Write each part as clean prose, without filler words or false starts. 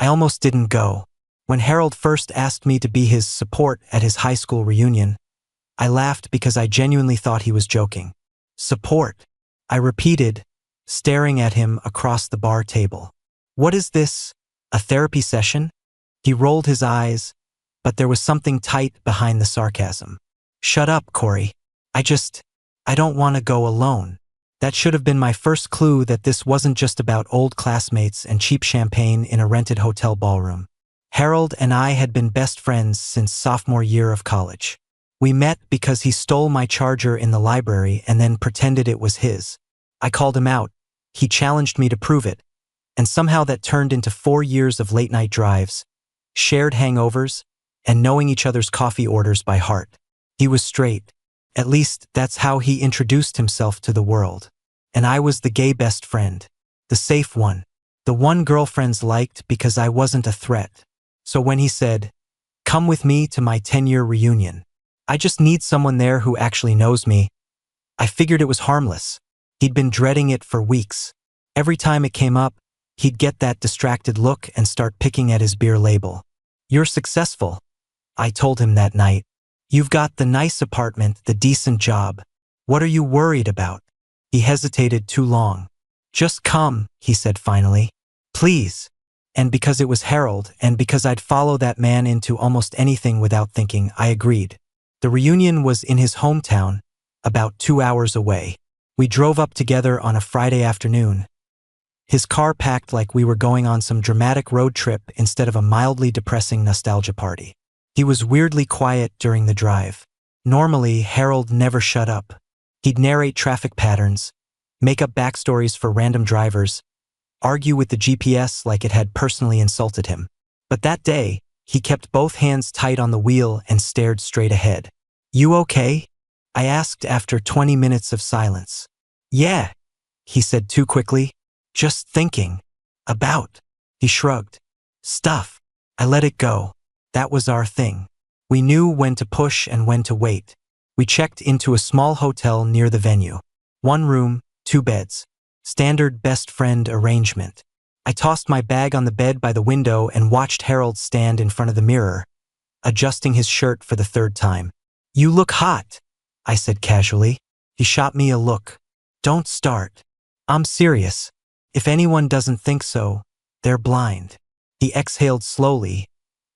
I almost didn't go. When Harold first asked me to be his support at his high school reunion, I laughed because I genuinely thought he was joking. Support, I repeated, staring at him across the bar table. What is this, a therapy session? He rolled his eyes, but there was something tight behind the sarcasm. Shut up, Corey. I don't want to go alone. That should have been my first clue that this wasn't just about old classmates and cheap champagne in a rented hotel ballroom. Harold and I had been best friends since sophomore year of college. We met because he stole my charger in the library and then pretended it was his. I called him out. He challenged me to prove it. And somehow that turned into 4 years of late-night drives, shared hangovers, and knowing each other's coffee orders by heart. He was straight. At least that's how he introduced himself to the world. And I was the gay best friend. The safe one. The one girlfriends liked because I wasn't a threat. So when he said, "Come with me to my 10-year reunion. I just need someone there who actually knows me," I figured it was harmless. He'd been dreading it for weeks. Every time it came up, he'd get that distracted look and start picking at his beer label. "You're successful," I told him that night. "You've got the nice apartment, the decent job. What are you worried about?" He hesitated too long. "Just come," he said finally. "Please." And because it was Harold, and because I'd follow that man into almost anything without thinking, I agreed. The reunion was in his hometown, about 2 hours away. We drove up together on a Friday afternoon. His car packed like we were going on some dramatic road trip instead of a mildly depressing nostalgia party. He was weirdly quiet during the drive. Normally, Harold never shut up. He'd narrate traffic patterns, make up backstories for random drivers, argue with the GPS like it had personally insulted him. But that day, he kept both hands tight on the wheel and stared straight ahead. "You okay?" I asked after 20 minutes of silence. "Yeah," he said too quickly. "Just thinking. About." He shrugged. "Stuff." I let it go. That was our thing. We knew when to push and when to wait. We checked into a small hotel near the venue. 1 room, 2 beds. Standard best friend arrangement. I tossed my bag on the bed by the window and watched Harold stand in front of the mirror, adjusting his shirt for the 3rd time. "You look hot," I said casually. He shot me a look. "Don't start. I'm serious. If anyone doesn't think so, they're blind." He exhaled slowly,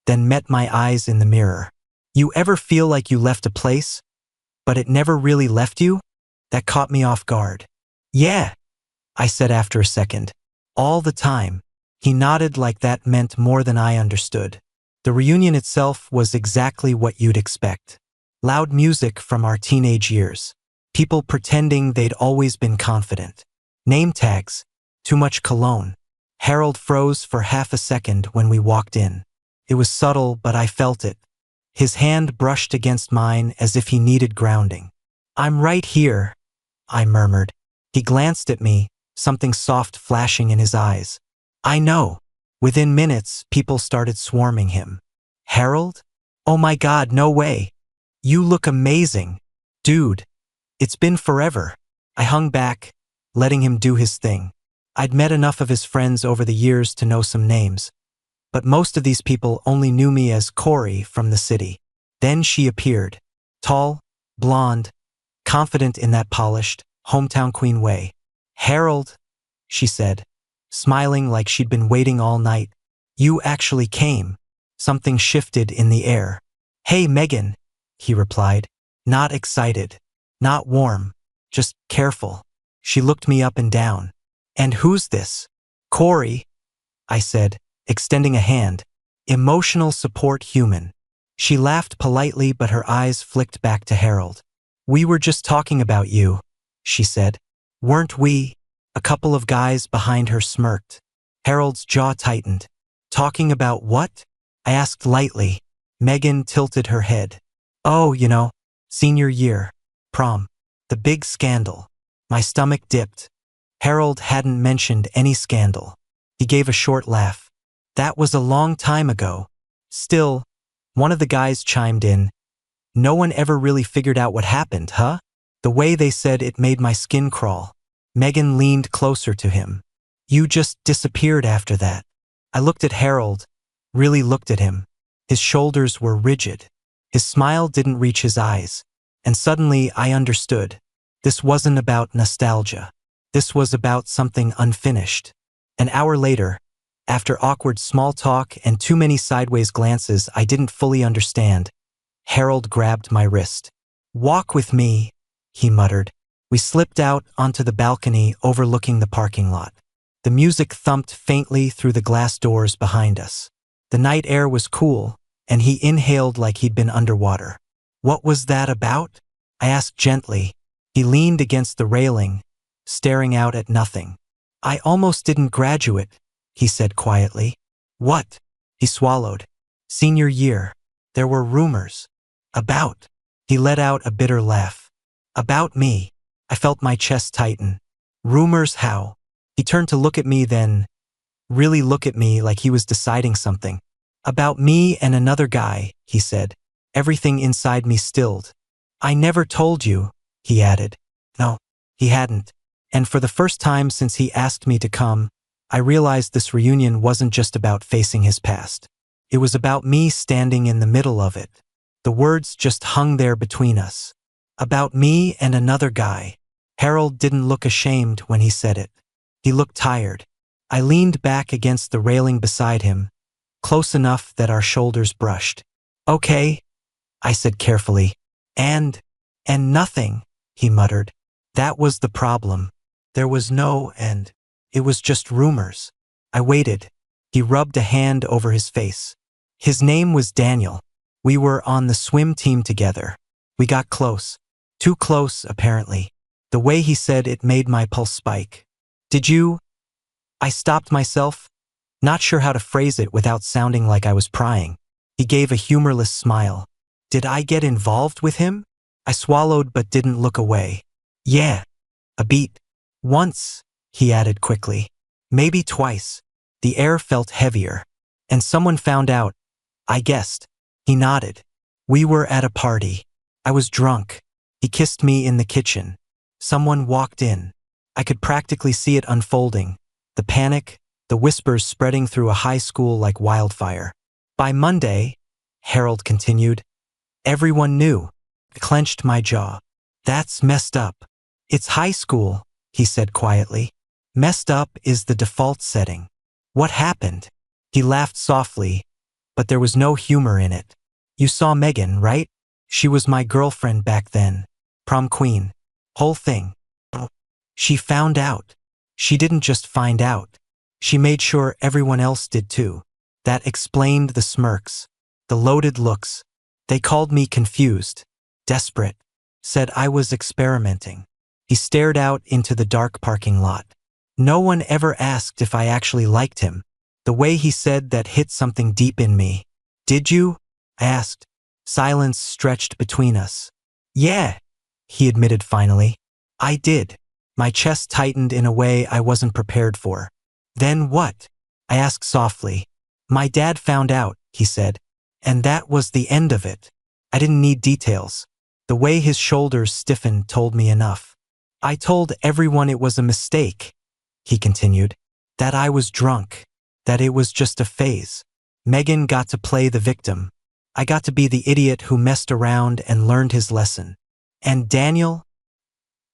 then met my eyes in the mirror. "You ever feel like you left a place, but it never really left you?" That caught me off guard. "Yeah," I said after a second. "All the time." He nodded like that meant more than I understood. The reunion itself was exactly what you'd expect. Loud music from our teenage years. People pretending they'd always been confident. Name tags. Too much cologne. Harold froze for half a second when we walked in. It was subtle, but I felt it. His hand brushed against mine as if he needed grounding. "I'm right here," I murmured. He glanced at me, something soft flashing in his eyes. "I know." Within minutes, people started swarming him. "Harold? Oh my God, no way. You look amazing. Dude, it's been forever." I hung back, letting him do his thing. I'd met enough of his friends over the years to know some names, but most of these people only knew me as Corey from the city. Then she appeared. Tall, blonde, confident in that polished, hometown queen way. "Harold," she said, smiling like she'd been waiting all night. "You actually came." Something shifted in the air. "Hey, Megan," he replied. Not excited, not warm, just careful. She looked me up and down. "And who's this?" "Corey," I said, extending a hand. "Emotional support human." She laughed politely, but her eyes flicked back to Harold. "We were just talking about you," she said. "Weren't we?" A couple of guys behind her smirked. Harold's jaw tightened. "Talking about what?" I asked lightly. Megan tilted her head. "Oh, senior year. Prom. The big scandal." My stomach dipped. Harold hadn't mentioned any scandal. He gave a short laugh. "That was a long time ago." Still, one of the guys chimed in. "No one ever really figured out what happened, huh?" The way they said it made my skin crawl. Megan leaned closer to him. "You just disappeared after that." I looked at Harold, really looked at him. His shoulders were rigid. His smile didn't reach his eyes. And suddenly I understood. This wasn't about nostalgia. This was about something unfinished. An hour later, after awkward small talk and too many sideways glances I didn't fully understand, Harold grabbed my wrist. "Walk with me," he muttered. We slipped out onto the balcony overlooking the parking lot. The music thumped faintly through the glass doors behind us. The night air was cool, and he inhaled like he'd been underwater. "What was that about?" I asked gently. He leaned against the railing, staring out at nothing. "I almost didn't graduate," he said quietly. "What?" He swallowed. "Senior year. There were rumors." "About?" He let out a bitter laugh. "About me." I felt my chest tighten. "Rumors how?" He turned to look at me, then really look at me like he was deciding something. "About me and another guy," he said. Everything inside me stilled. "I never told you," he added. No, he hadn't. And for the first time since he asked me to come, I realized this reunion wasn't just about facing his past. It was about me standing in the middle of it. The words just hung there between us. About me and another guy. Harold didn't look ashamed when he said it. He looked tired. I leaned back against the railing beside him, close enough that our shoulders brushed. "Okay," I said carefully. And nothing," he muttered. "That was the problem. There was no and. It was just rumors." I waited. He rubbed a hand over his face. His name was Daniel. We were on the swim team together. We got close. Too close, apparently. The way he said it made my pulse spike. "Did you?" I stopped myself, not sure how to phrase it without sounding like I was prying. He gave a humorless smile. "Did I get involved with him?" I swallowed but didn't look away. "Yeah, a beat. Once," he added quickly. "Maybe twice." The air felt heavier. "And someone found out, I guessed." He nodded. "We were at a party. I was drunk. He kissed me in the kitchen. Someone walked in. I could practically see it unfolding. The panic, the whispers spreading through a high school like wildfire. By Monday," Harold continued, "everyone knew." I clenched my jaw. "That's messed up." "It's high school," he said quietly. "Messed up is the default setting." "What happened?" He laughed softly, but there was no humor in it. "You saw Megan, right? She was my girlfriend back then. Prom queen. Whole thing. She found out. She didn't just find out. She made sure everyone else did too." That explained the smirks, the loaded looks. They called me confused, desperate, said I was experimenting. He stared out into the dark parking lot. No one ever asked if I actually liked him. The way he said that hit something deep in me. "Did you?" I asked. Silence stretched between us. "Yeah," he admitted finally. "I did." My chest tightened in a way I wasn't prepared for. "Then what?" I asked softly. "My dad found out," he said. "And that was the end of it." I didn't need details. The way his shoulders stiffened told me enough. "I told everyone it was a mistake," he continued. "That I was drunk. That it was just a phase. Megan got to play the victim. I got to be the idiot who messed around and learned his lesson. And Daniel?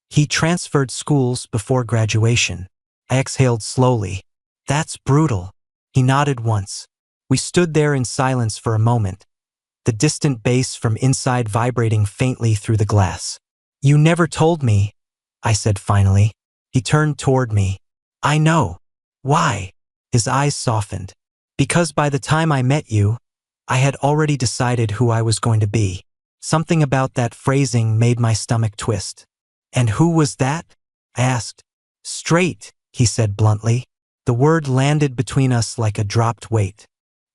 He transferred schools before graduation." I exhaled slowly. "That's brutal." He nodded once. We stood there in silence for a moment, the distant bass from inside vibrating faintly through the glass. "You never told me," I said finally. He turned toward me. "I know." "Why?" His eyes softened. "Because by the time I met you, I had already decided who I was going to be." Something about that phrasing made my stomach twist. "And who was that?" I asked. "Straight," he said bluntly. The word landed between us like a dropped weight.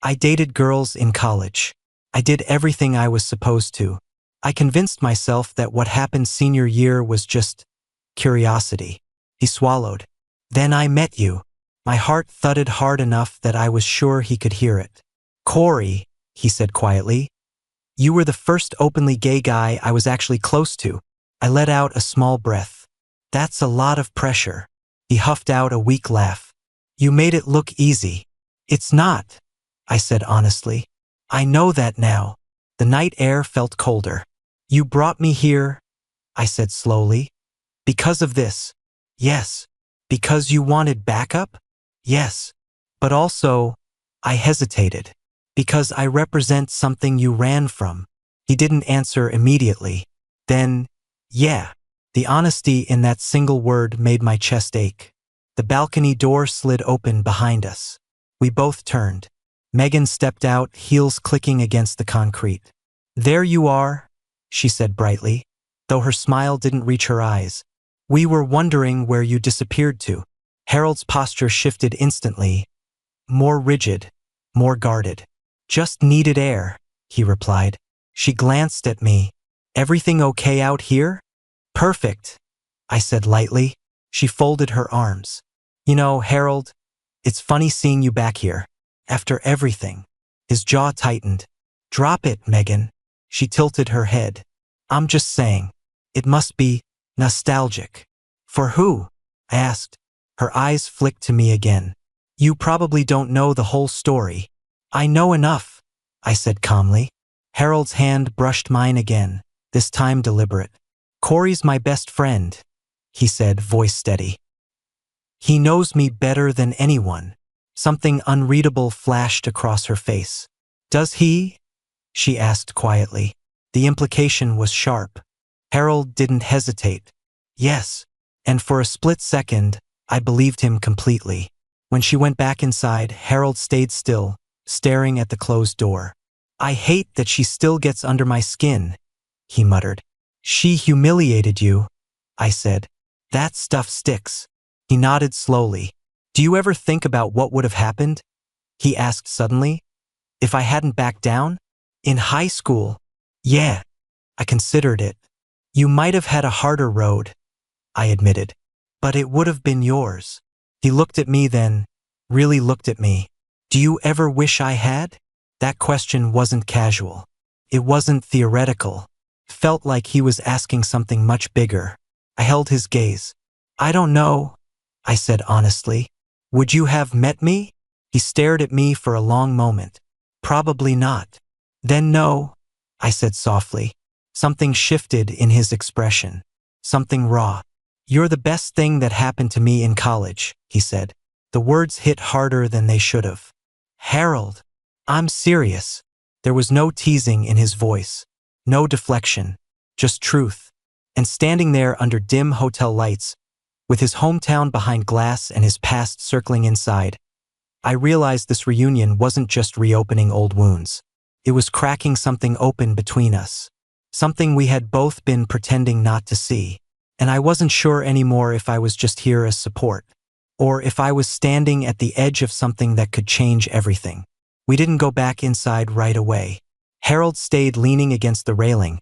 "I dated girls in college. I did everything I was supposed to. I convinced myself that what happened senior year was just curiosity." He swallowed. "Then I met you." My heart thudded hard enough that I was sure he could hear it. "Corey," he said quietly, "you were the first openly gay guy I was actually close to." I let out a small breath. "That's a lot of pressure." He huffed out a weak laugh. "You made it look easy." It's not, I said honestly. I know that now. The night air felt colder. You brought me here, I said slowly. Because of this. Yes. Because you wanted backup? Yes. But also, I hesitated. Because I represent something you ran from. He didn't answer immediately. Then, yeah. The honesty in that single word made my chest ache. The balcony door slid open behind us. We both turned. Megan stepped out, heels clicking against the concrete. There you are, she said brightly, though her smile didn't reach her eyes. We were wondering where you disappeared to. Harold's posture shifted instantly. More rigid, more guarded. Just needed air, he replied. She glanced at me. Everything okay out here? Perfect, I said lightly. She folded her arms. You know, Harold, it's funny seeing you back here. After everything. His jaw tightened. Drop it, Megan. She tilted her head. I'm just saying. It must be nostalgic. For who? I asked. Her eyes flicked to me again. You probably don't know the whole story. I know enough, I said calmly. Harold's hand brushed mine again, this time deliberate. Corey's my best friend, he said, voice steady. He knows me better than anyone. Something unreadable flashed across her face. Does he? She asked quietly. The implication was sharp. Harold didn't hesitate. Yes. And for a split second, I believed him completely. When she went back inside, Harold stayed still, staring at the closed door. I hate that she still gets under my skin, he muttered. She humiliated you, I said. That stuff sticks. He nodded slowly. Do you ever think about what would have happened? He asked suddenly. If I hadn't backed down? In high school? Yeah, I considered it. You might have had a harder road, I admitted. But it would have been yours. He looked at me then, really looked at me. Do you ever wish I had? That question wasn't casual. It wasn't theoretical. It felt like he was asking something much bigger. I held his gaze. I don't know, I said honestly. Would you have met me? He stared at me for a long moment. Probably not. Then no, I said softly. Something shifted in his expression. Something raw. You're the best thing that happened to me in college, he said. The words hit harder than they should have. Harold, I'm serious. There was no teasing in his voice. No deflection. Just truth. And standing there under dim hotel lights, with his hometown behind glass and his past circling inside, I realized this reunion wasn't just reopening old wounds. It was cracking something open between us. Something we had both been pretending not to see. And I wasn't sure anymore if I was just here as support, or if I was standing at the edge of something that could change everything. We didn't go back inside right away. Harold stayed leaning against the railing,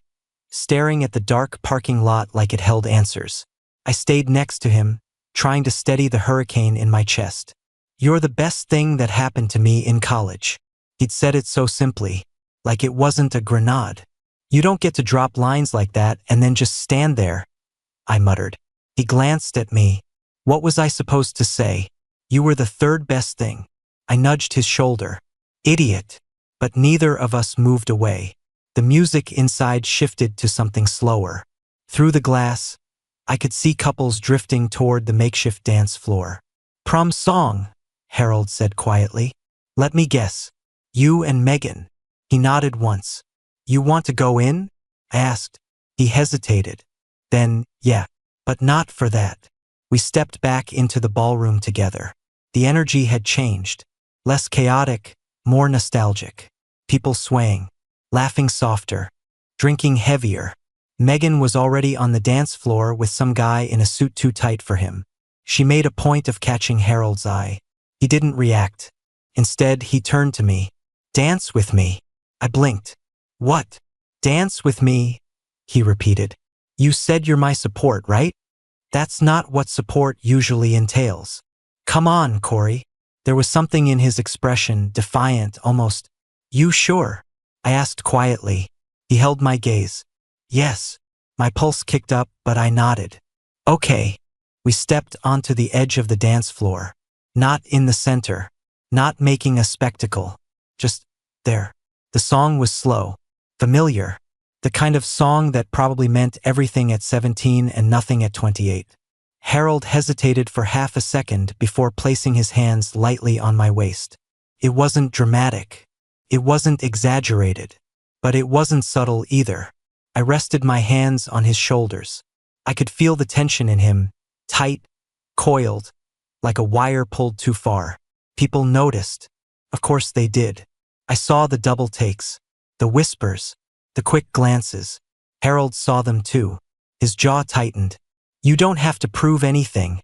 staring at the dark parking lot like it held answers. I stayed next to him, trying to steady the hurricane in my chest. You're the best thing that happened to me in college. He'd said it so simply, like it wasn't a grenade. You don't get to drop lines like that and then just stand there, I muttered. He glanced at me. What was I supposed to say? You were the third best thing. I nudged his shoulder. Idiot. But neither of us moved away. The music inside shifted to something slower. Through the glass, I could see couples drifting toward the makeshift dance floor. Prom song, Harold said quietly. Let me guess. You and Megan. He nodded once. You want to go in? I asked. He hesitated. Then, yeah, but not for that. We stepped back into the ballroom together. The energy had changed. Less chaotic, more nostalgic. People swaying, laughing softer, drinking heavier. Megan was already on the dance floor with some guy in a suit too tight for him. She made a point of catching Harold's eye. He didn't react. Instead, he turned to me. Dance with me. I blinked. What? Dance with me? He repeated. You said you're my support, right? That's not what support usually entails. Come on, Corey. There was something in his expression, defiant, almost. You sure? I asked quietly. He held my gaze. Yes. My pulse kicked up, but I nodded. Okay. We stepped onto the edge of the dance floor. Not in the center. not making a spectacle. Just there. The song was slow, familiar, the kind of song that probably meant everything at 17 and nothing at 28. Harold hesitated for half a second before placing his hands lightly on my waist. It wasn't dramatic. It wasn't exaggerated. But it wasn't subtle either. I rested my hands on his shoulders. I could feel the tension in him, tight, coiled, like a wire pulled too far. People noticed. Of course they did. I saw the double takes, the whispers, the quick glances. Harold saw them too. His jaw tightened. "You don't have to prove anything,"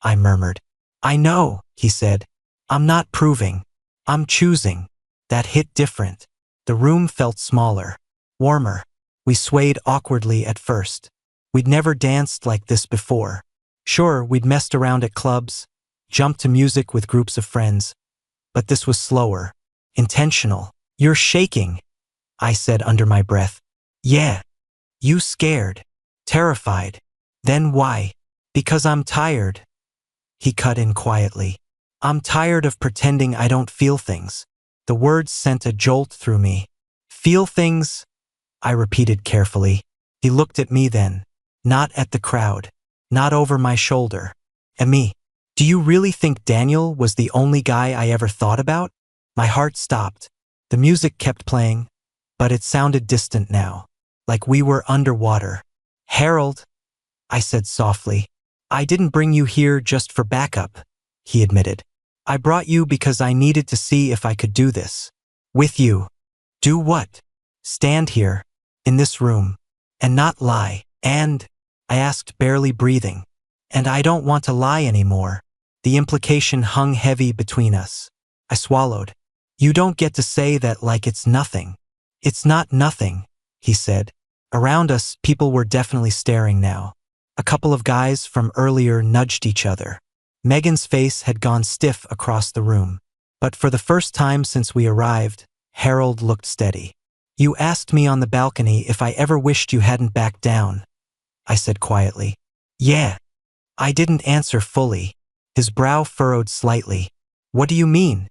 I murmured. "I know," he said. "I'm not proving. I'm choosing." That hit different. The room felt smaller, warmer. We swayed awkwardly at first. We'd never danced like this before. Sure, we'd messed around at clubs, jumped to music with groups of friends. But this was slower, intentional. "You're shaking," I said under my breath. "Yeah." "You scared, terrified." "Then why?" "Because I'm tired." He cut in quietly. "I'm tired of pretending I don't feel things." The words sent a jolt through me. "Feel things?" I repeated carefully. He looked at me then, not at the crowd, not over my shoulder. At me. "Do you really think Daniel was the only guy I ever thought about?" My heart stopped. The music kept playing, but it sounded distant now, like we were underwater. "Harold," I said softly, "I didn't bring you here just for backup," he admitted. "I brought you because I needed to see if I could do this. With you." "Do what?" "Stand here, in this room, and not lie." "And?" I asked, barely breathing. "And I don't want to lie anymore." The implication hung heavy between us. I swallowed. "You don't get to say that like it's nothing." "It's not nothing," he said. Around us, people were definitely staring now. A couple of guys from earlier nudged each other. Megan's face had gone stiff across the room. But for the first time since we arrived, Harold looked steady. "You asked me on the balcony if I ever wished you hadn't backed down," I said quietly. "Yeah." I didn't answer fully. His brow furrowed slightly. "What do you mean?"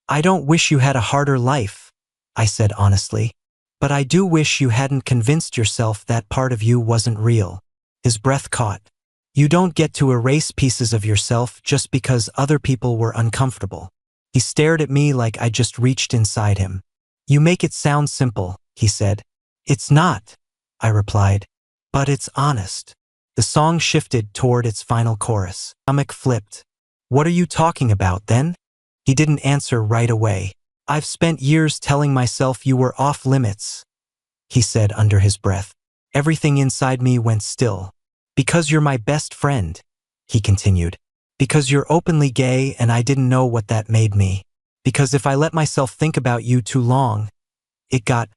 "I don't wish you had a harder life," I said honestly. "But I do wish you hadn't convinced yourself that part of you wasn't real." His breath caught. "You don't get to erase pieces of yourself just because other people were uncomfortable." He stared at me like I just reached inside him. "You make it sound simple," he said. "It's not," I replied. "But it's honest." The song shifted toward its final chorus. Stomach flipped. "What are you talking about then?" He didn't answer right away. "I've spent years telling myself you were off limits," he said under his breath. Everything inside me went still. "Because you're my best friend," he continued. "Because you're openly gay and I didn't know what that made me. Because if I let myself think about you too long, it got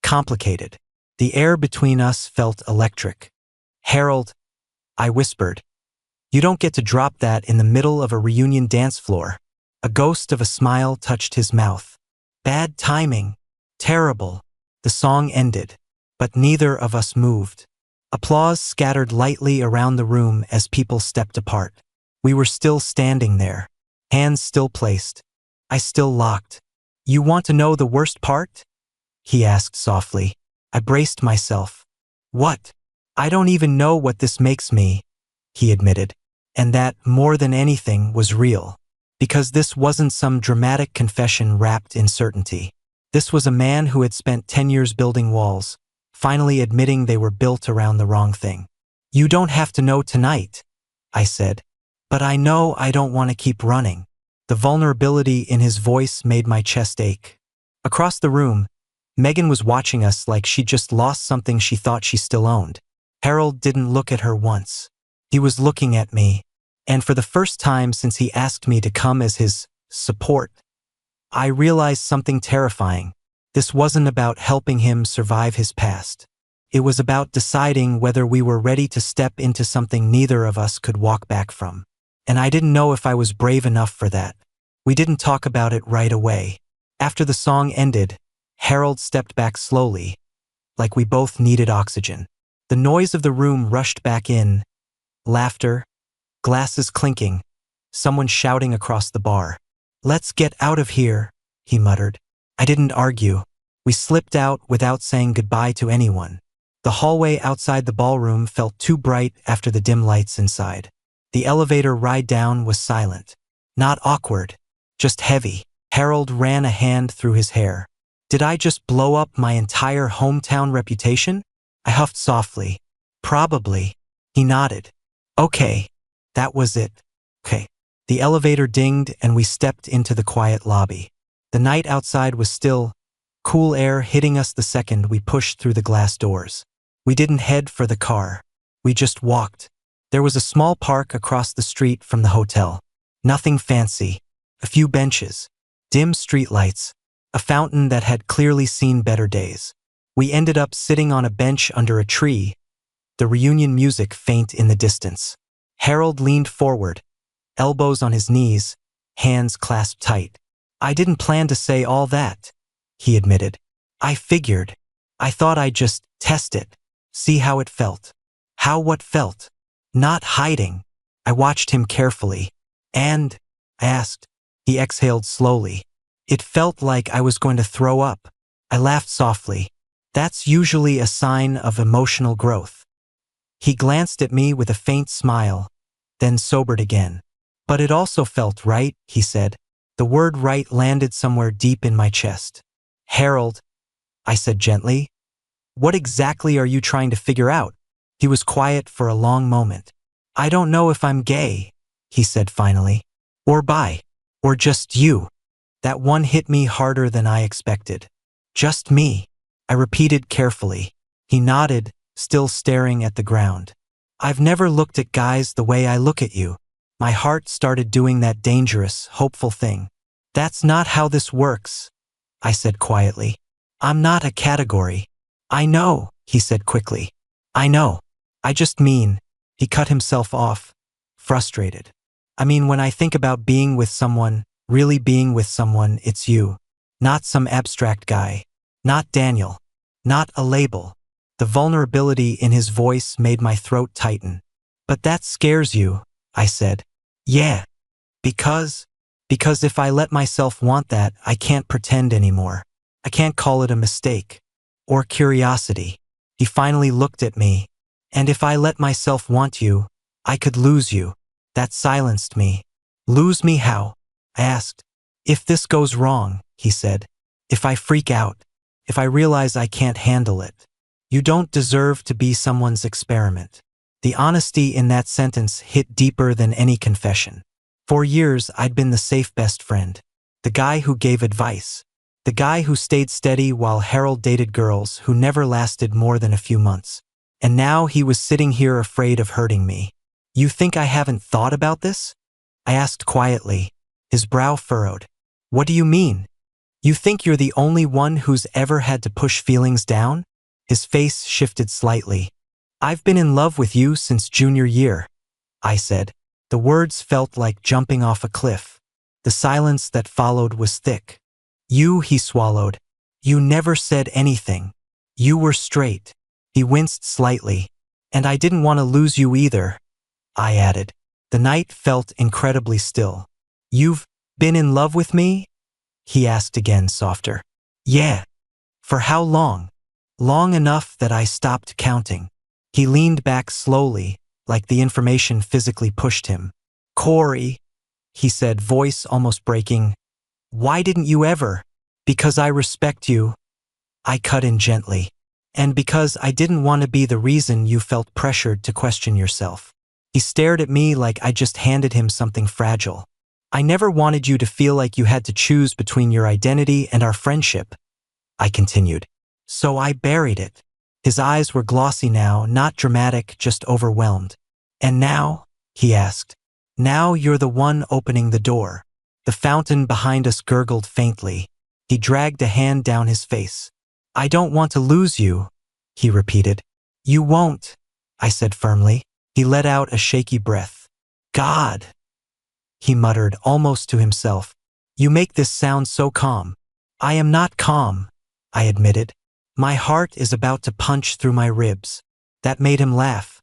complicated." The air between us felt electric. "Harold," I whispered, "you don't get to drop that in the middle of a reunion dance floor." A ghost of a smile touched his mouth. "Bad timing. Terrible." The song ended, but neither of us moved. Applause scattered lightly around the room as people stepped apart. We were still standing there, hands still placed, eyes still locked. "You want to know the worst part?" he asked softly. I braced myself. "What?" "I don't even know what this makes me," he admitted. And that, more than anything, was real. Because this wasn't some dramatic confession wrapped in certainty. This was a man who had spent 10 years building walls, finally admitting they were built around the wrong thing. "You don't have to know tonight," I said. "But I know I don't want to keep running." The vulnerability in his voice made my chest ache. Across the room, Megan was watching us like she'd just lost something she thought she still owned. Harold didn't look at her once. He was looking at me. And for the first time since he asked me to come as his support, I realized something terrifying. This wasn't about helping him survive his past. It was about deciding whether we were ready to step into something neither of us could walk back from. And I didn't know if I was brave enough for that. We didn't talk about it right away. After the song ended, Harold stepped back slowly, like we both needed oxygen. The noise of the room rushed back in. Laughter, glasses clinking, someone shouting across the bar. "Let's get out of here," he muttered. I didn't argue. We slipped out without saying goodbye to anyone. The hallway outside the ballroom felt too bright after the dim lights inside. The elevator ride down was silent. Not awkward, just heavy. Harold ran a hand through his hair. Did I just blow up my entire hometown reputation? I huffed softly. Probably. He nodded. Okay. That was it. Okay. The elevator dinged and we stepped into the quiet lobby. The night outside was still, cool air hitting us the second we pushed through the glass doors. We didn't head for the car. We just walked. There was a small park across the street from the hotel. Nothing fancy. A few benches. Dim streetlights. A fountain that had clearly seen better days. We ended up sitting on a bench under a tree, the reunion music faint in the distance. Harold leaned forward, elbows on his knees, hands clasped tight. I didn't plan to say all that, he admitted. I figured. I thought I'd just test it, see how it felt. How what felt? Not hiding. I watched him carefully. And? I asked. He exhaled slowly. It felt like I was going to throw up. I laughed softly. That's usually a sign of emotional growth. He glanced at me with a faint smile, then sobered again. But it also felt right, he said. The word right landed somewhere deep in my chest. Harold, I said gently. What exactly are you trying to figure out? He was quiet for a long moment. I don't know if I'm gay, he said finally. Or bi. Or just you. That one hit me harder than I expected. Just me, I repeated carefully. He nodded, still staring at the ground. I've never looked at guys the way I look at you. My heart started doing that dangerous, hopeful thing. That's not how this works, I said quietly. I'm not a category. I know, he said quickly. I know. I just mean, he cut himself off, frustrated. I mean, when I think about being with someone, really being with someone, it's you. Not some abstract guy. Not Daniel. Not a label. The vulnerability in his voice made my throat tighten. But that scares you, I said. Yeah. Because if I let myself want that, I can't pretend anymore. I can't call it a mistake. Or curiosity. He finally looked at me. And if I let myself want you, I could lose you. That silenced me. Lose me how? I asked. If this goes wrong, he said. If I freak out. If I realize I can't handle it. You don't deserve to be someone's experiment. The honesty in that sentence hit deeper than any confession. For years, I'd been the safe best friend. The guy who gave advice. The guy who stayed steady while Harold dated girls who never lasted more than a few months. And now he was sitting here afraid of hurting me. You think I haven't thought about this? I asked quietly. His brow furrowed. What do you mean? You think you're the only one who's ever had to push feelings down? His face shifted slightly. I've been in love with you since junior year, I said. The words felt like jumping off a cliff. The silence that followed was thick. You, he swallowed. You never said anything. You were straight. He winced slightly. And I didn't want to lose you either, I added. The night felt incredibly still. You've been in love with me? He asked again, softer. Yeah. For how long? Long enough that I stopped counting. He leaned back slowly, like the information physically pushed him. Corey, he said, voice almost breaking. Why didn't you ever? Because I respect you. I cut in gently. And because I didn't want to be the reason you felt pressured to question yourself. He stared at me like I just handed him something fragile. I never wanted you to feel like you had to choose between your identity and our friendship, I continued. So I buried it. His eyes were glossy now, not dramatic, just overwhelmed. And now? He asked. Now you're the one opening the door. The fountain behind us gurgled faintly. He dragged a hand down his face. I don't want to lose you, he repeated. You won't, I said firmly. He let out a shaky breath. God, he muttered almost to himself. You make this sound so calm. I am not calm, I admitted. My heart is about to punch through my ribs. That made him laugh.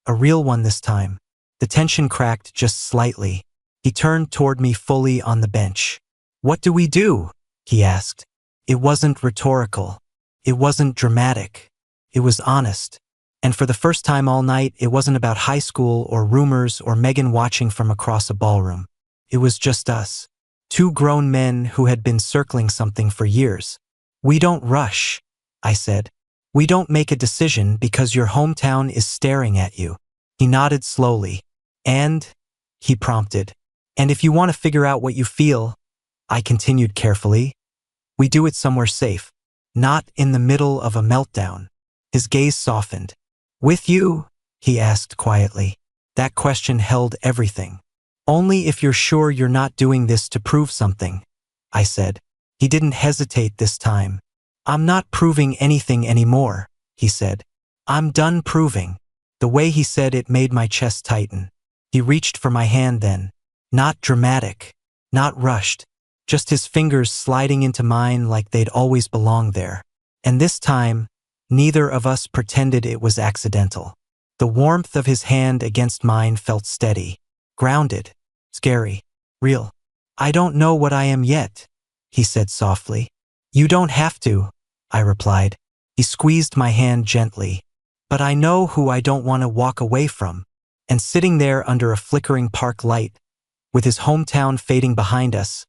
A real one this time. The tension cracked just slightly. He turned toward me fully on the bench. "What do we do?" he asked. It wasn't rhetorical. It wasn't dramatic. It was honest. And for the first time all night, it wasn't about high school or rumors or Megan watching from across a ballroom. It was just us. Two grown men who had been circling something for years. "We don't rush," I said. "We don't make a decision because your hometown is staring at you." He nodded slowly. "And," he prompted, "and if you want to figure out what you feel," I continued carefully, "we do it somewhere safe, not in the middle of a meltdown." His gaze softened. "With you?" he asked quietly. That question held everything. "Only if you're sure you're not doing this to prove something," I said. He didn't hesitate this time. "I'm not proving anything anymore," he said. "I'm done proving." The way he said it made my chest tighten. He reached for my hand then. Not dramatic, not rushed, just his fingers sliding into mine like they'd always belonged there. And this time, neither of us pretended it was accidental. The warmth of his hand against mine felt steady, grounded, scary, real. "I don't know what I am yet," he said softly. "You don't have to," I replied. He squeezed my hand gently. "But I know who I don't want to walk away from." And sitting there under a flickering park light, with his hometown fading behind us,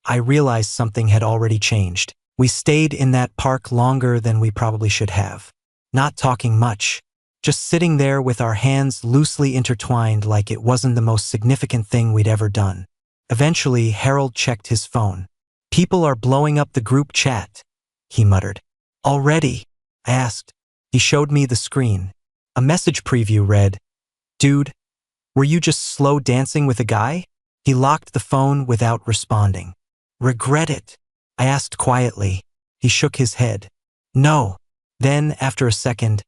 I realized something had already changed. We stayed in that park longer than we probably should have. Not talking much, just sitting there with our hands loosely intertwined like it wasn't the most significant thing we'd ever done. Eventually, Harold checked his phone. "People are blowing up the group chat," he muttered. "Already?" I asked. He showed me the screen. A message preview read, "Dude, were you just slow dancing with a guy?" He locked the phone without responding. "Regret it?" I asked quietly. He shook his head. "No." Then, after a second,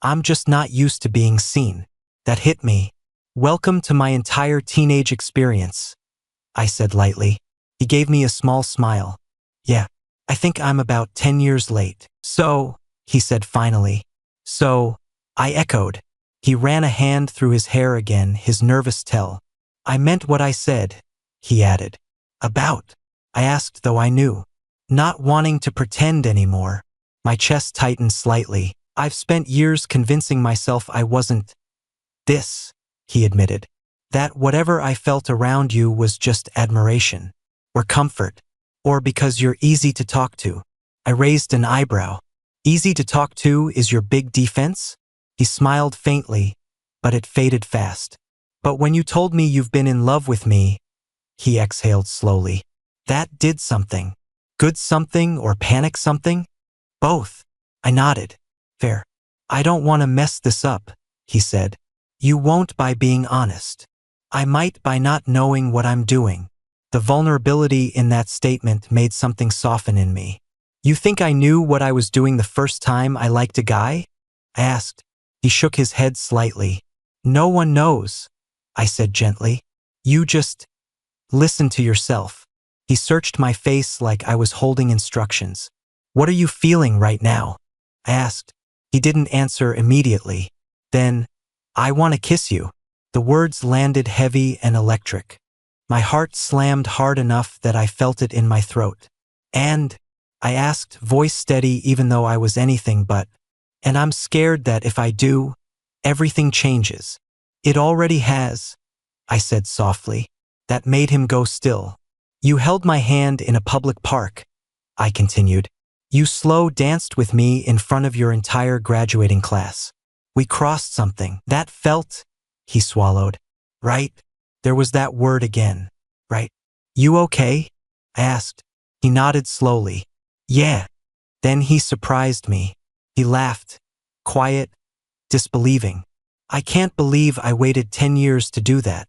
"I'm just not used to being seen." That hit me. "Welcome to my entire teenage experience," I said lightly. He gave me a small smile. "Yeah, I think I'm about 10 years late." "So," he said finally. "So," I echoed. He ran a hand through his hair again, his nervous tell. "I meant what I said," he added. "About?" I asked, though I knew. Not wanting to pretend anymore. My chest tightened slightly. "I've spent years convincing myself I wasn't this," he admitted. "That whatever I felt around you was just admiration, or comfort, or because you're easy to talk to." I raised an eyebrow. "Easy to talk to is your big defense?" He smiled faintly, but it faded fast. "But when you told me you've been in love with me," he exhaled slowly, "that did something. Good something or panic something?" "Both." I nodded. "Fair." "I don't want to mess this up," he said. "You won't by being honest. I might by not knowing what I'm doing." The vulnerability in that statement made something soften in me. "You think I knew what I was doing the first time I liked a guy?" I asked. He shook his head slightly. "No one knows," I said gently. "You just listen to yourself." He searched my face like I was holding instructions. "What are you feeling right now?" I asked. He didn't answer immediately. Then, "I want to kiss you." The words landed heavy and electric. My heart slammed hard enough that I felt it in my throat. "And?" I asked, voice steady even though I was anything but. "And I'm scared that if I do, everything changes." "It already has," I said softly. That made him go still. "You held my hand in a public park," I continued. "You slow danced with me in front of your entire graduating class. We crossed something. That felt," he swallowed, "right." There was that word again. "Right." "You okay?" I asked. He nodded slowly. "Yeah." Then he surprised me. He laughed, quiet, disbelieving. "I can't believe I waited 10 years to do that."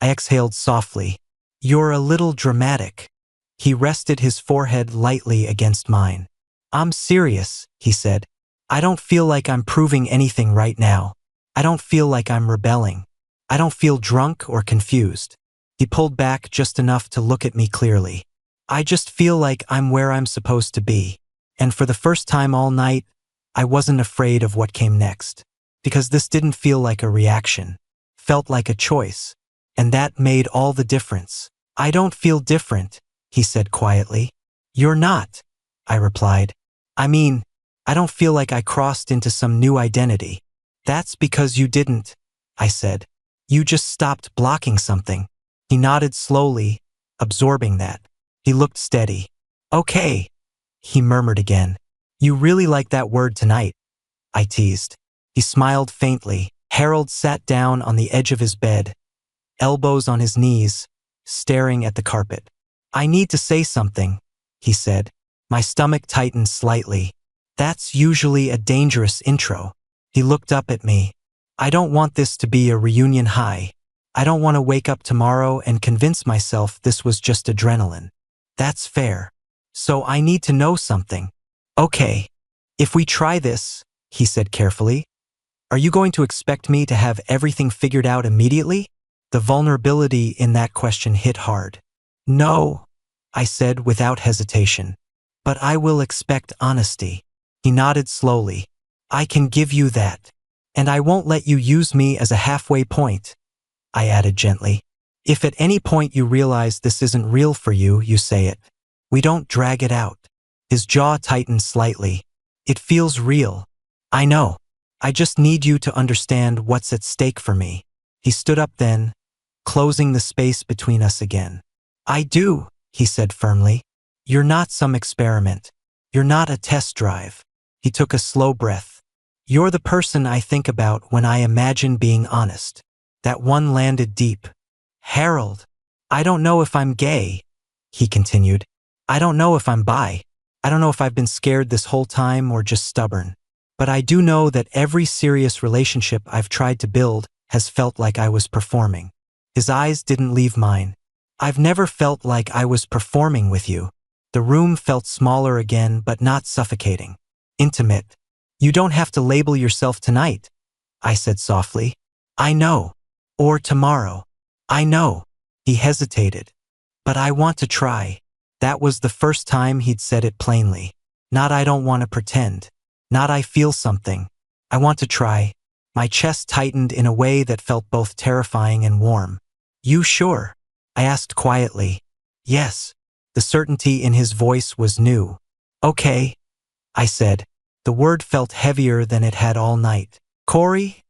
I exhaled softly. "You're a little dramatic." He rested his forehead lightly against mine. "I'm serious," he said. "I don't feel like I'm proving anything right now. I don't feel like I'm rebelling. I don't feel drunk or confused." He pulled back just enough to look at me clearly. "I just feel like I'm where I'm supposed to be." And for the first time all night, I wasn't afraid of what came next. Because this didn't feel like a reaction. Felt like a choice. And that made all the difference. I don't feel different, he said quietly. You're not, I replied. I mean, I don't feel like I crossed into some new identity. That's because you didn't, I said. You just stopped blocking something. He nodded slowly, absorbing that. He looked steady. Okay, he murmured again. You really like that word tonight, I teased. He smiled faintly. Harold sat down on the edge of his bed, elbows on his knees, staring at the carpet. I need to say something, he said. My stomach tightened slightly. That's usually a dangerous intro. He looked up at me. I don't want this to be a reunion high. I don't want to wake up tomorrow and convince myself this was just adrenaline. That's fair. So I need to know something. Okay. If we try this, he said carefully, are you going to expect me to have everything figured out immediately? The vulnerability in that question hit hard. No, I said without hesitation. But I will expect honesty. He nodded slowly. I can give you that. And I won't let you use me as a halfway point, I added gently. If at any point you realize this isn't real for you, you say it. We don't drag it out. His jaw tightened slightly. It feels real. I know. I just need you to understand what's at stake for me. He stood up then, closing the space between us again. I do, he said firmly. You're not some experiment. You're not a test drive. He took a slow breath. You're the person I think about when I imagine being honest. That one landed deep. Harold, I don't know if I'm gay, he continued. I don't know if I'm bi. I don't know if I've been scared this whole time or just stubborn. But I do know that every serious relationship I've tried to build has felt like I was performing. His eyes didn't leave mine. I've never felt like I was performing with you. The room felt smaller again, but not suffocating. Intimate. You don't have to label yourself tonight, I said softly. I know. Or tomorrow. I know. He hesitated. But I want to try. That was the first time he'd said it plainly. Not I don't want to pretend. Not I feel something. I want to try. My chest tightened in a way that felt both terrifying and warm. You sure? I asked quietly. Yes. The certainty in his voice was new. Okay, I said. The word felt heavier than it had all night. Corey?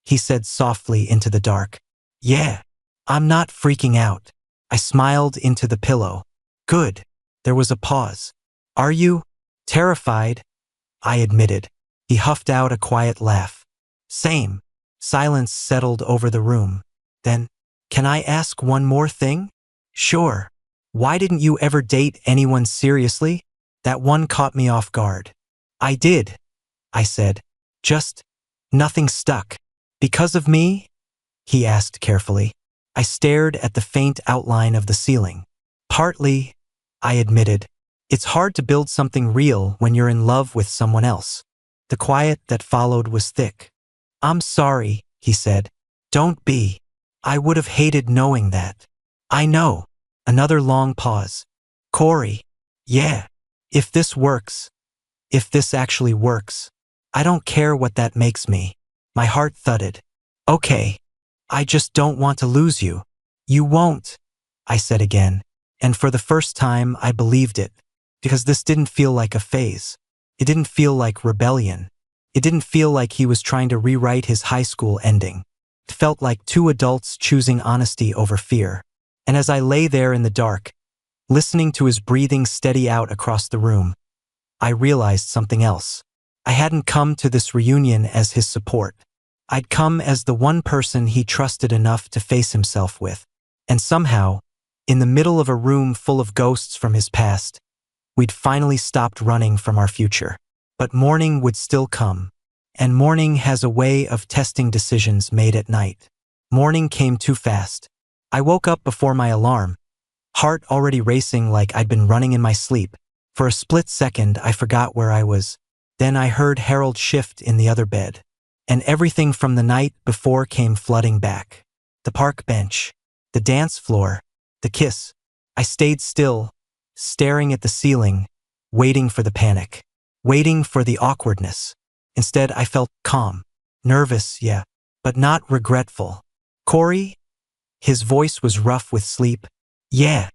He said softly into the dark. Yeah. I'm not freaking out. I smiled into the pillow. Good. There was a pause. Are you terrified? I admitted. He huffed out a quiet laugh. Same. Silence settled over the room. Then, can I ask one more thing? Sure. Why didn't you ever date anyone seriously? That one caught me off guard. I did, I said. Just, nothing stuck. Because of me? He asked carefully. I stared at the faint outline of the ceiling. Partly, I admitted. It's hard to build something real when you're in love with someone else. The quiet that followed was thick. I'm sorry, he said. Don't be. I would have hated knowing that. I know. Another long pause. Corey. Yeah. If this works. If this actually works. I don't care what that makes me. My heart thudded. Okay. I just don't want to lose you. You won't, I said again. And for the first time, I believed it. Because this didn't feel like a phase. It didn't feel like rebellion. It didn't feel like he was trying to rewrite his high school ending. It felt like two adults choosing honesty over fear. And as I lay there in the dark, listening to his breathing steady out across the room, I realized something else. I hadn't come to this reunion as his support. I'd come as the one person he trusted enough to face himself with. And somehow, in the middle of a room full of ghosts from his past, we'd finally stopped running from our future. But morning would still come. And morning has a way of testing decisions made at night. Morning came too fast. I woke up before my alarm, heart already racing like I'd been running in my sleep. For a split second, I forgot where I was. Then I heard Harold shift in the other bed. And everything from the night before came flooding back. The park bench, the dance floor, the kiss. I stayed still, staring at the ceiling, waiting for the panic, waiting for the awkwardness. Instead, I felt calm, nervous, yeah, but not regretful. Corey? His voice was rough with sleep. Yeah.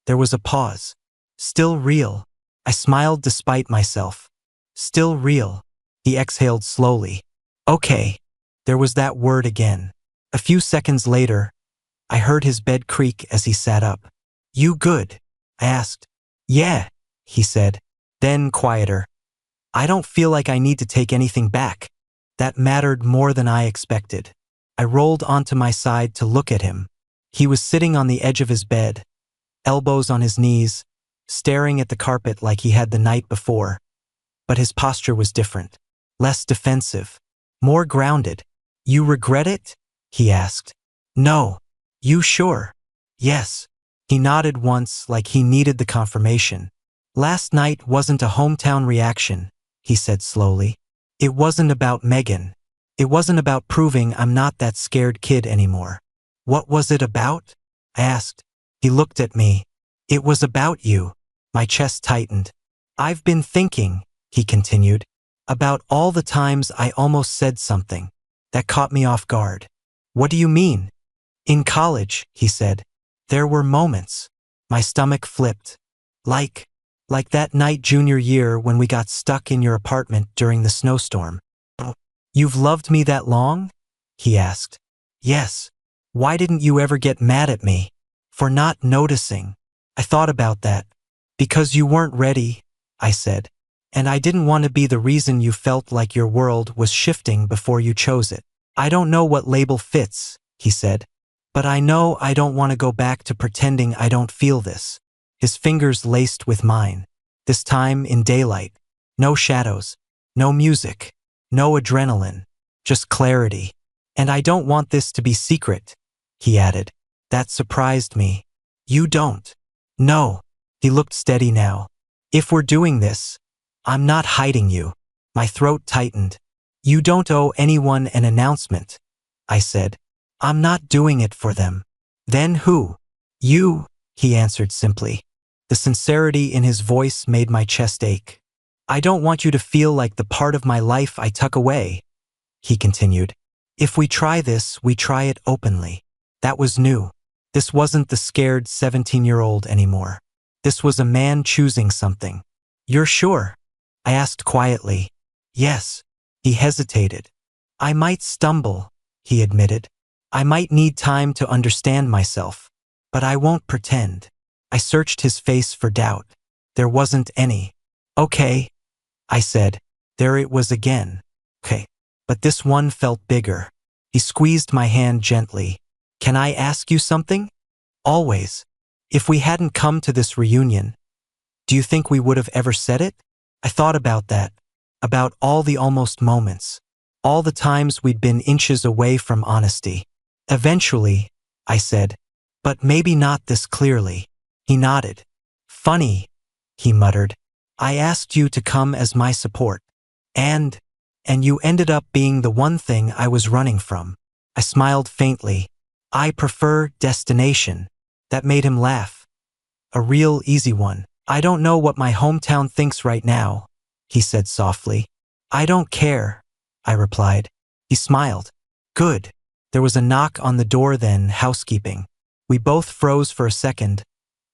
There was a pause. Still real. I smiled despite myself. Still real. He exhaled slowly. Okay. There was that word again. A few seconds later, I heard his bed creak as he sat up. You good? I asked. Yeah, he said. Then quieter. I don't feel like I need to take anything back. That mattered more than I expected. I rolled onto my side to look at him. He was sitting on the edge of his bed, elbows on his knees, staring at the carpet like he had the night before. But his posture was different. Less defensive. More grounded. You regret it? He asked. No. You sure? Yes. He nodded once like he needed the confirmation. Last night wasn't a hometown reaction, he said slowly. It wasn't about Megan. It wasn't about proving I'm not that scared kid anymore. What was it about? I asked. He looked at me. It was about you. My chest tightened. I've been thinking, he continued, about all the times I almost said something that caught me off guard. What do you mean? In college, he said, there were moments. My stomach flipped. Like that night junior year when we got stuck in your apartment during the snowstorm. You've loved me that long? He asked. Yes. Why didn't you ever get mad at me for not noticing? I thought about that. Because you weren't ready, I said. And I didn't want to be the reason you felt like your world was shifting before you chose it. I don't know what label fits, he said. But I know I don't want to go back to pretending I don't feel this. His fingers laced with mine. This time in daylight. No shadows. No music. No adrenaline. Just clarity. And I don't want this to be secret, he added. That surprised me. You don't. No. He looked steady now. If we're doing this, I'm not hiding you. My throat tightened. You don't owe anyone an announcement, I said. I'm not doing it for them. Then who? You, he answered simply. The sincerity in his voice made my chest ache. I don't want you to feel like the part of my life I tuck away, he continued. If we try this, we try it openly. That was new. This wasn't the scared 17-year-old anymore. This was a man choosing something. You're sure? I asked quietly. Yes. He hesitated. I might stumble, he admitted. I might need time to understand myself. But I won't pretend. I searched his face for doubt. There wasn't any. Okay, I said. There it was again. Okay. But this one felt bigger. He squeezed my hand gently. Can I ask you something? Always. If we hadn't come to this reunion, do you think we would have ever said it? I thought about that. About all the almost moments. All the times we'd been inches away from honesty. Eventually, I said, but maybe not this clearly. He nodded. Funny, he muttered. I asked you to come as my support. And you ended up being the one thing I was running from. I smiled faintly. I prefer destination. That made him laugh. A real easy one. I don't know what my hometown thinks right now, he said softly. I don't care, I replied. He smiled. Good. There was a knock on the door then, housekeeping. We both froze for a second,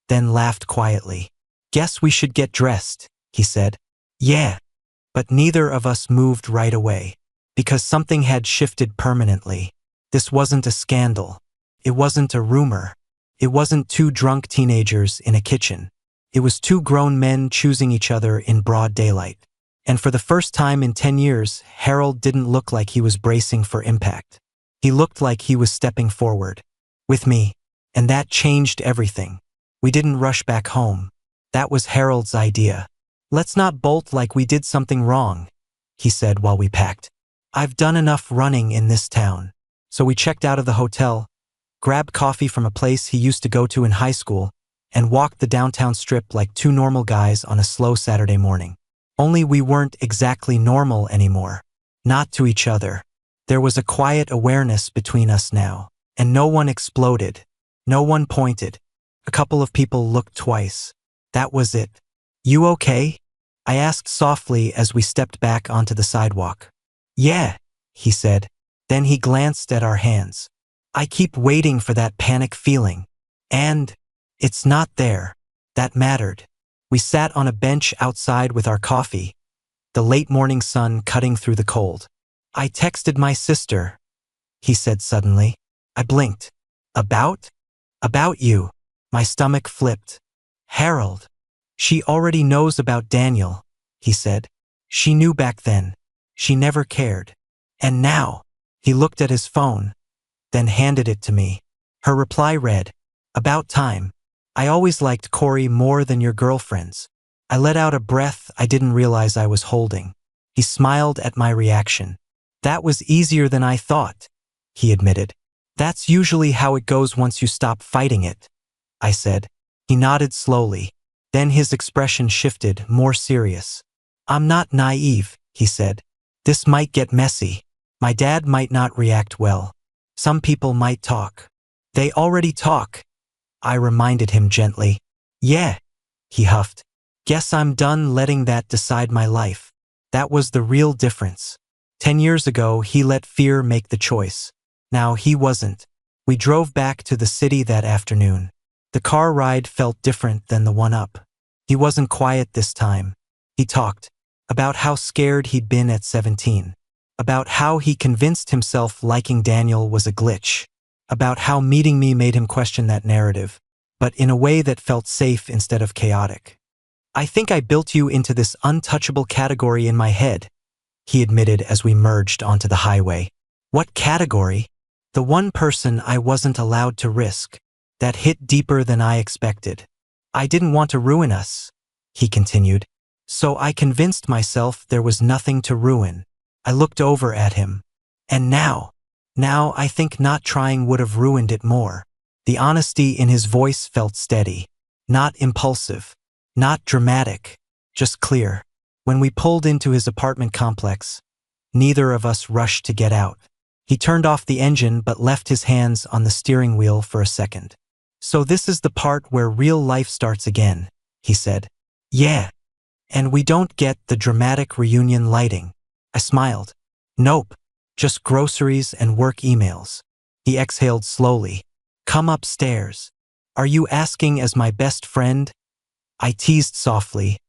then laughed quietly. Guess we should get dressed, he said. Yeah. But neither of us moved right away. Because something had shifted permanently. This wasn't a scandal. It wasn't a rumor. It wasn't two drunk teenagers in a kitchen. It was two grown men choosing each other in broad daylight. And for the first time in 10 years, Harold didn't look like he was bracing for impact. He looked like he was stepping forward. With me. And that changed everything. We didn't rush back home. That was Harold's idea. Let's not bolt like we did something wrong, he said while we packed. I've done enough running in this town. So we checked out of the hotel, grabbed coffee from a place he used to go to in high school, and walked the downtown strip like two normal guys on a slow Saturday morning. Only we weren't exactly normal anymore. Not to each other. There was a quiet awareness between us now. And no one exploded. No one pointed. A couple of people looked twice. That was it. You okay? I asked softly as we stepped back onto the sidewalk. Yeah, he said. Then he glanced at our hands. I keep waiting for that panic feeling. And it's not there. That mattered. We sat on a bench outside with our coffee, the late morning sun cutting through the cold. I texted my sister, he said suddenly. I blinked. About? About you. My stomach flipped. Harold. She already knows about Daniel, he said. She knew back then. She never cared. And now, he looked at his phone, then handed it to me. Her reply read, "About time. I always liked Corey more than your girlfriends." I let out a breath I didn't realize I was holding. He smiled at my reaction. "That was easier than I thought," he admitted. "That's usually how it goes once you stop fighting it," I said. He nodded slowly. Then his expression shifted, more serious. "I'm not naive," he said. "This might get messy. My dad might not react well. Some people might talk." "They already talk," I reminded him gently. "Yeah," he huffed. "Guess I'm done letting that decide my life." That was the real difference. 10 years ago, he let fear make the choice. Now he wasn't. We drove back to the city that afternoon. The car ride felt different than the one up. He wasn't quiet this time. He talked about how scared he'd been at 17, about how he convinced himself liking Daniel was a glitch, about how meeting me made him question that narrative, but in a way that felt safe instead of chaotic. "I think I built you into this untouchable category in my head," he admitted as we merged onto the highway. "What category?" "The one person I wasn't allowed to risk." That hit deeper than I expected. "I didn't want to ruin us," he continued. "So I convinced myself there was nothing to ruin." I looked over at him. "And now I think not trying would have ruined it more." The honesty in his voice felt steady, not impulsive, not dramatic, just clear. When we pulled into his apartment complex, neither of us rushed to get out. He turned off the engine but left his hands on the steering wheel for a second. "So this is the part where real life starts again," he said. "Yeah. And we don't get the dramatic reunion lighting." I smiled. "Nope. Just groceries and work emails." He exhaled slowly. "Come upstairs." "Are you asking as my best friend?" I teased softly.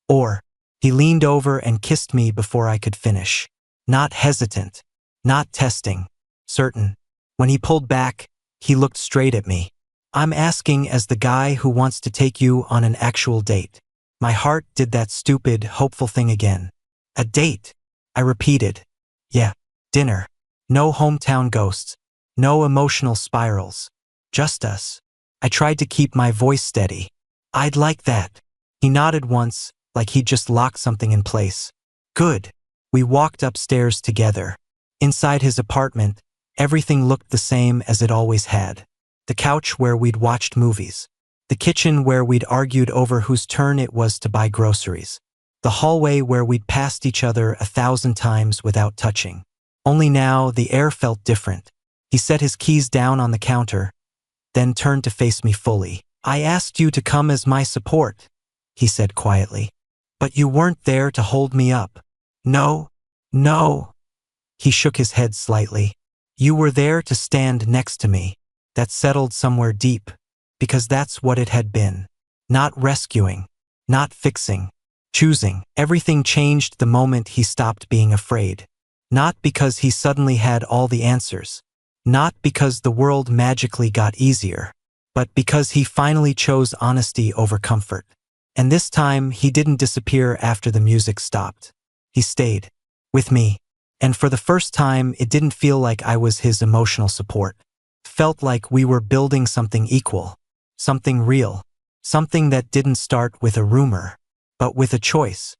"Or." He leaned over and kissed me before I could finish. Not hesitant. Not testing. Certain. When he pulled back, he looked straight at me. "I'm asking as the guy who wants to take you on an actual date." My heart did that stupid, hopeful thing again. "A date?" I repeated. "Yeah, dinner. No hometown ghosts. No emotional spirals. Just us." I tried to keep my voice steady. "I'd like that." He nodded once, like he'd just locked something in place. "Good." We walked upstairs together. Inside his apartment, everything looked the same as it always had. The couch where we'd watched movies. The kitchen where we'd argued over whose turn it was to buy groceries. The hallway where we'd passed each other 1,000 times without touching. Only now, the air felt different. He set his keys down on the counter, then turned to face me fully. "I asked you to come as my support," he said quietly. "But you weren't there to hold me up." No. He shook his head slightly. "You were there to stand next to me." That settled somewhere deep, because that's what it had been. Not rescuing, not fixing, choosing. Everything changed the moment he stopped being afraid. Not because he suddenly had all the answers. Not because the world magically got easier. But because he finally chose honesty over comfort. And this time, he didn't disappear after the music stopped. He stayed. With me. And for the first time, it didn't feel like I was his emotional support. It felt like we were building something equal. Something real. Something that didn't start with a rumor, but with a choice.